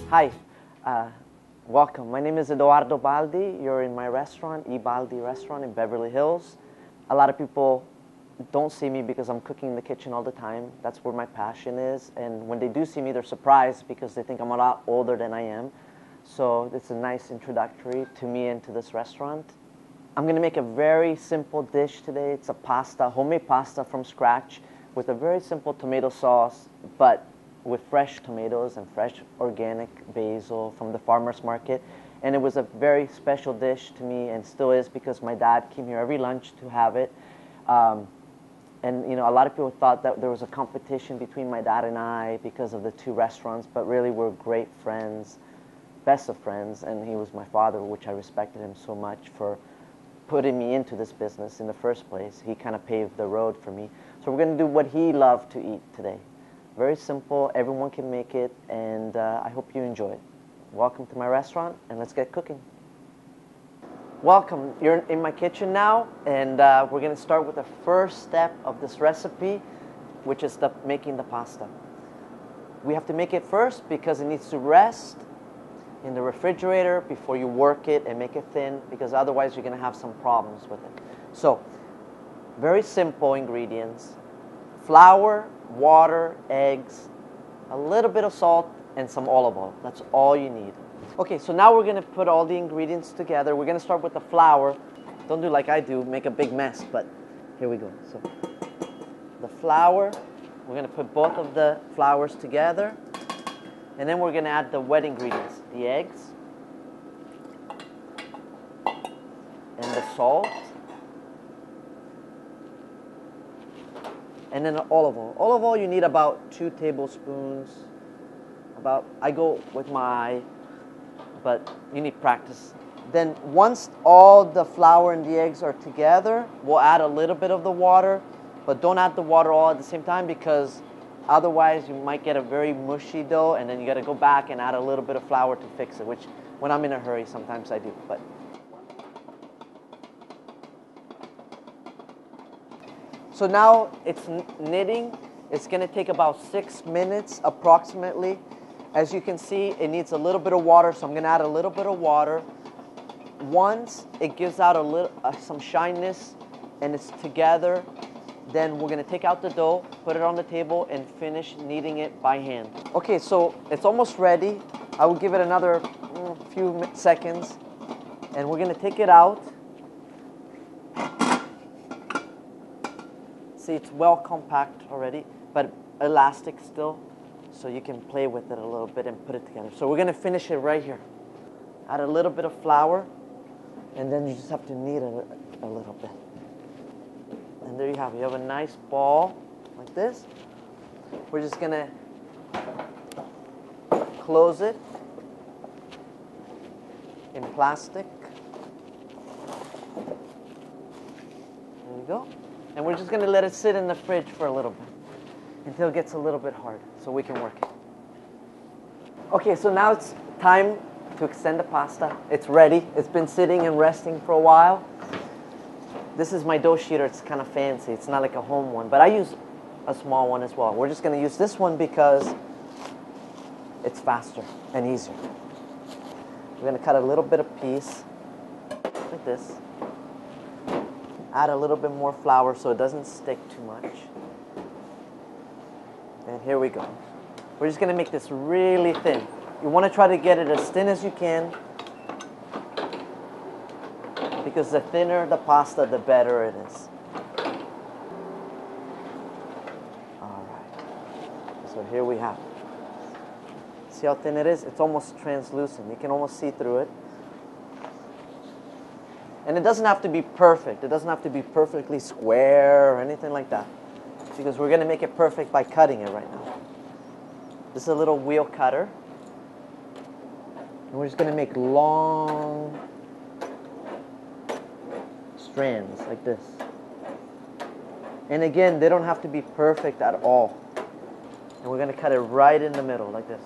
Hi, welcome. My name is Edoardo Baldi. You're in my restaurant, e.baldi restaurant in Beverly Hills. A lot of people don't see me because I'm cooking in the kitchen all the time. That's where my passion is. And when they do see me, they're surprised because they think I'm a lot older than I am. So it's a nice introductory to me and to this restaurant. I'm going to make a very simple dish today. It's a pasta, homemade pasta from scratch with a very simple tomato sauce, but with fresh tomatoes and fresh organic basil from the farmer's market. And it was a very special dish to me and still is because my dad came here every lunch to have it. And you know, a lot of people thought that there was a competition between my dad and I because of the two restaurants, but really we're great friends, best of friends, and he was my father, which I respected him so much for putting me into this business in the first place. He kind of paved the road for me. So we're going to do what he loved to eat today. Very simple, everyone can make it, and I hope you enjoy it. Welcome to my restaurant, and let's get cooking. Welcome, you're in my kitchen now, and we're going to start with the first step of this recipe, which is making the pasta. We have to make it first because it needs to rest in the refrigerator before you work it and make it thin, because otherwise you're going to have some problems with it. So, very simple ingredients: flour, water, eggs, a little bit of salt, and some olive oil. That's all you need. Okay, so now we're going to put all the ingredients together. We're going to start with the flour. Don't do like I do, make a big mess, but here we go. So the flour, we're going to put both of the flours together, and then we're going to add the wet ingredients, the eggs, and the salt, and then the olive oil. Olive oil, you need about 2 tablespoons. I go with but you need practice. Then once all the flour and the eggs are together, we'll add a little bit of the water, but don't add the water all at the same time because otherwise you might get a very mushy dough, and then you got to go back and add a little bit of flour to fix it, which when I'm in a hurry sometimes I do. But so now it's knitting. It's going to take about 6 minutes approximately. As you can see, it needs a little bit of water, so I'm going to add a little bit of water. Once it gives out a little some shyness and it's together, then we're going to take out the dough, put it on the table, and finish kneading it by hand. Okay, so it's almost ready. I will give it another few seconds, and we're going to take it out. See, it's well compact already, but elastic still, so you can play with it a little bit and put it together. So we're going to finish it right here. Add a little bit of flour, and then you just have to knead it a little bit. And there you have it. You have a nice ball like this. We're just going to close it in plastic. There you go. And we're just going to let it sit in the fridge for a little bit until it gets a little bit hard so we can work it. Okay, so now it's time to extend the pasta. It's ready. It's been sitting and resting for a while. This is my dough sheeter. It's kind of fancy. It's not like a home one, but I use a small one as well. We're just going to use this one because it's faster and easier. We're going to cut a little bit of piece like this. Add a little bit more flour so it doesn't stick too much. And here we go. We're just going to make this really thin. You want to try to get it as thin as you can, because the thinner the pasta, the better it is. All right. So here we have it. See how thin it is? It's almost translucent. You can almost see through it. And it doesn't have to be perfect. It doesn't have to be perfectly square or anything like that, because we're going to make it perfect by cutting it right now. This is a little wheel cutter. And we're just going to make long strands like this. And again, they don't have to be perfect at all. And we're going to cut it right in the middle like this.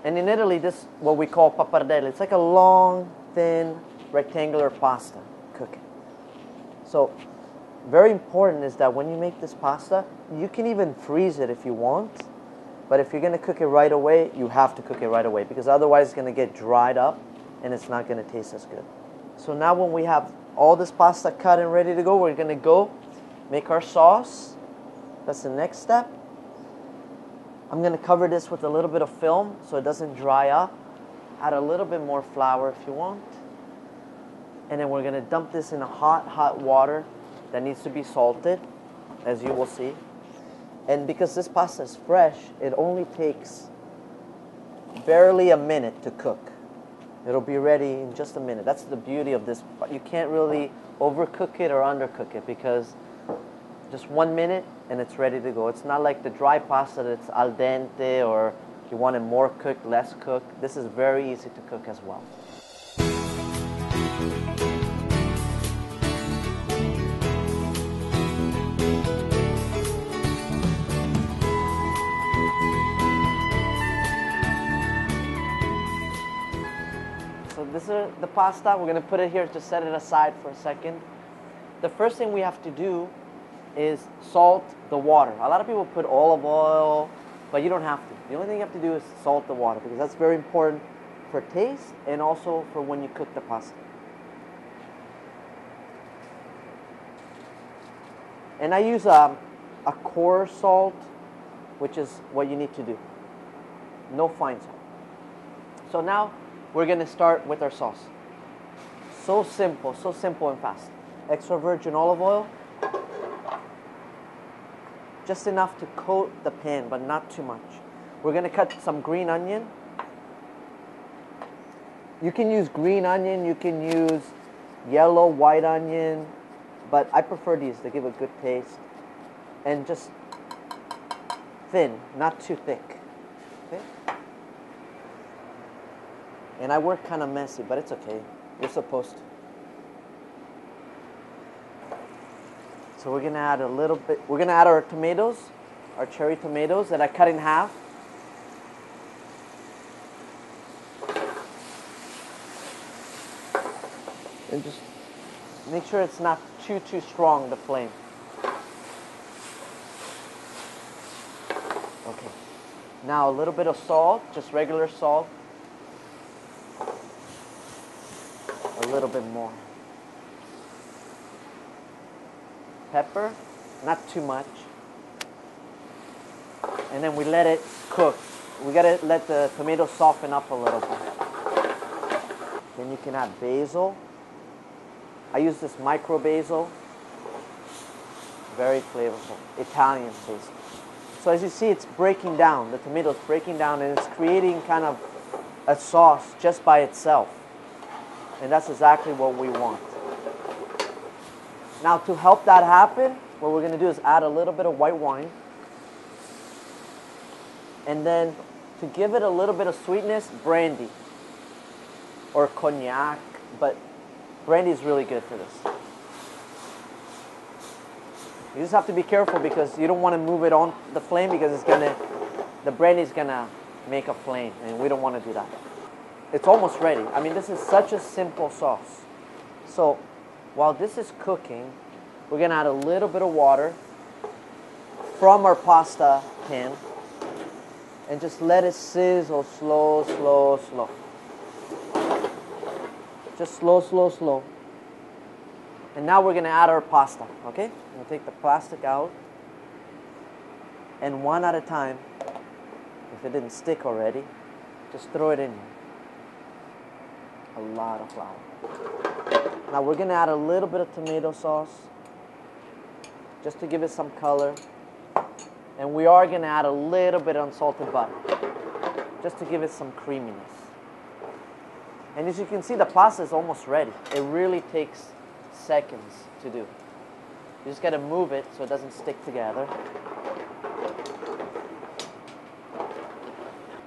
And in Italy, this is what we call pappardelle. It's like a long, thin, rectangular pasta cooking. So very important is that when you make this pasta, you can even freeze it if you want. But if you're going to cook it right away, you have to cook it right away because otherwise it's going to get dried up and it's not going to taste as good. So now when we have all this pasta cut and ready to go, we're going to go make our sauce. That's the next step. I'm going to cover this with a little bit of film so it doesn't dry up. Add a little bit more flour if you want. And then we're going to dump this in a hot water that needs to be salted, as you will see. And because this pasta is fresh, it only takes barely a minute to cook. It'll be ready in just a minute. That's the beauty of this. You can't really overcook it or undercook it because just 1 minute and it's ready to go. It's not like the dry pasta that's al dente or you want it more cooked, less cooked. This is very easy to cook as well. So this is the pasta. We're going to put it here to set it aside for a second. The first thing we have to do is salt the water. A lot of people put olive oil, but you don't have to. The only thing you have to do is salt the water because that's very important for taste and also for when you cook the pasta. And I use a coarse salt, which is what you need to do. No fine salt. So now we're going to start with our sauce. So simple and fast. Extra virgin olive oil. Just enough to coat the pan, but not too much. We're going to cut some green onion. You can use green onion, you can use yellow, white onion, but I prefer these. They give a good taste. And just thin, not too thick. Okay? And I work kind of messy, but it's okay. You're supposed to. So we're going to add a little bit. We're going to add our tomatoes, our cherry tomatoes that I cut in half. And just make sure it's not too strong, the flame. Okay. Now a little bit of salt, just regular salt. A little bit more. Pepper, not too much. And then we let it cook. We gotta let the tomato soften up a little bit. Then you can add basil. I use this micro basil. Very flavorful. Italian basil. So as you see, it's breaking down. The tomato's breaking down and it's creating kind of a sauce just by itself. And that's exactly what we want. Now to help that happen, what we're going to do is add a little bit of white wine. And then to give it a little bit of sweetness, brandy. Or cognac, but brandy is really good for this. You just have to be careful because you don't want to move it on the flame because the brandy is going to make a flame and we don't want to do that. It's almost ready. I mean, this is such a simple sauce. So while this is cooking, we're going to add a little bit of water from our pasta pan and just let it sizzle slow. Just slow. And now we're going to add our pasta, okay? We'll take the plastic out and one at a time, if it didn't stick already, just throw it in. A lot of flour. Now we're going to add a little bit of tomato sauce just to give it some color. And we are going to add a little bit of unsalted butter just to give it some creaminess. And as you can see, the pasta is almost ready. It really takes seconds to do. You just got to move it so it doesn't stick together.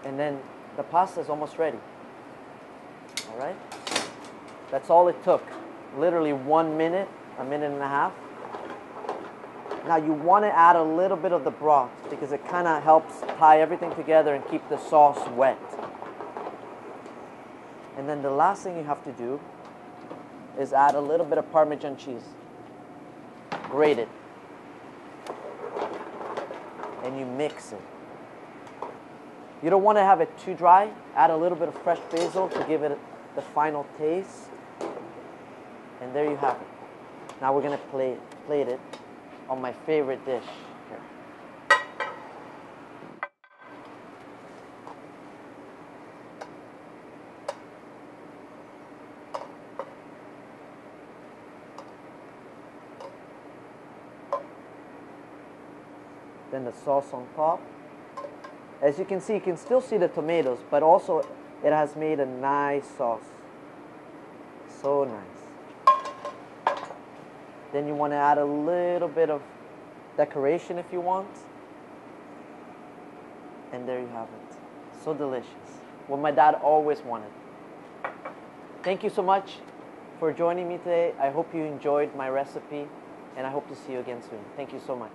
And then the pasta is almost ready. All right? That's all it took. Literally 1 minute, a minute and a half. Now you want to add a little bit of the broth because it kind of helps tie everything together and keep the sauce wet. And then the last thing you have to do is add a little bit of Parmesan cheese. Grate it. And you mix it. You don't want to have it too dry. Add a little bit of fresh basil to give it the final taste. And there you have it. Now we're going to plate it on my favorite dish here. Then the sauce on top. As you can see, you can still see the tomatoes, but also it has made a nice sauce. So nice. Then you want to add a little bit of decoration if you want. And there you have it. So delicious. What my dad always wanted. Thank you so much for joining me today. I hope you enjoyed my recipe, and I hope to see you again soon. Thank you so much.